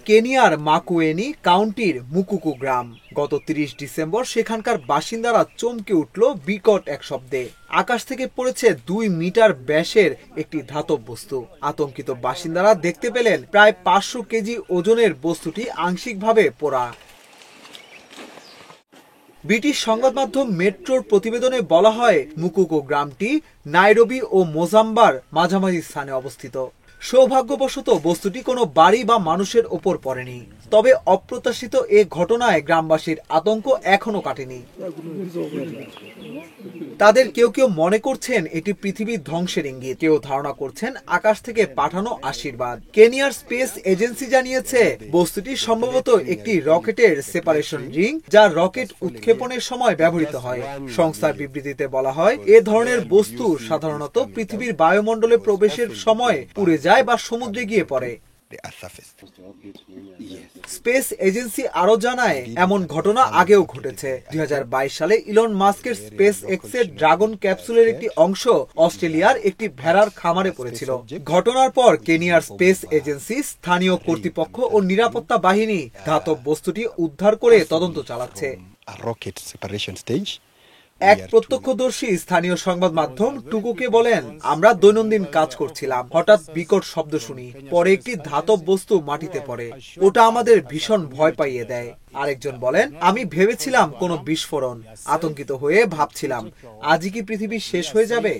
কেনিয়ার মাকুয়েনি কাউন্টির মুকুকু গ্রাম। গত ৩০ ডিসেম্বর সেখানকার বাসিন্দারা চমকে উঠল বিকট এক শব্দে। আকাশ থেকে পড়েছে ২ মিটার ব্যাসের একটি ধাতব বস্তু। আতঙ্কিত বাসিন্দারা দেখতে পেলেন প্রায় ৫০০ কেজি ওজনের বস্তুটি আংশিকভাবে পোড়া। ব্রিটিশ সংবাদ মাধ্যম মেট্রোর প্রতিবেদনে বলা হয়, মুকুকু গ্রামটি নাইরোবি ও মোজাম্বার মাঝামাঝি স্থানে অবস্থিত। সৌভাগ্যবশত বস্তুটি কোনো বাড়ি বা মানুষের ওপর পড়েনি। তবে অপ্রত্যাশিত এ ঘটনায় গ্রামবাসীর আতঙ্ক এখনো কাটেনি। তাদের কেউ কেউ মনে করছেন এটি পৃথিবীর ধ্বংসের ইঙ্গিত, কেউ ধারণা করছেন আকাশ থেকে পাঠানো আশীর্বাদ। কেনিয়ার স্পেস এজেন্সি জানিয়েছে বস্তুটি সম্ভবত একটি রকেটের সেপারেশন রিং, যা রকেট উৎক্ষেপণের সময় ব্যবহৃত হয়। সংস্থার বিবৃতিতে বলা হয়, এ ধরনের বস্তু সাধারণত পৃথিবীর বায়ুমণ্ডলে প্রবেশের সময় পুড়ে যায় বা সমুদ্রে গিয়ে পড়ে। স্পেস এজেন্সি আরো জানায়, এমন ঘটনা আগেও ঘটেছে। ২০২২ সালে ইলন মাস্কের স্পেস এক্সের ড্রাগন ক্যাপসুলের একটি অংশ অস্ট্রেলিয়ার একটি ভেড়ার খামারে পড়েছিল। ঘটনার পর কেনিয়ার স্পেস এজেন্সি, স্থানীয় কর্তৃপক্ষ ও নিরাপত্তা বাহিনী ধাতব বস্তুটি উদ্ধার করে তদন্ত চালাচ্ছে। এক প্রত্যক্ষদর্শী স্থানীয় সংবাদ মাধ্যম টুকুকে বলেন, আমরা দৈনন্দিন কাজ করছিলাম, হঠাৎ বিকট শব্দ শুনি, পরে একটি ধাতব বস্তু মাটিতে পড়ে। ওটা আমাদের ভীষণ ভয় পাইয়ে দেয়। আরেকজন বলেন, আমি ভেবেছিলাম কোনো বিস্ফোরণ। আতঙ্কিত হয়ে ভাবছিলাম, আজই কি পৃথিবী শেষ হয়ে যাবে।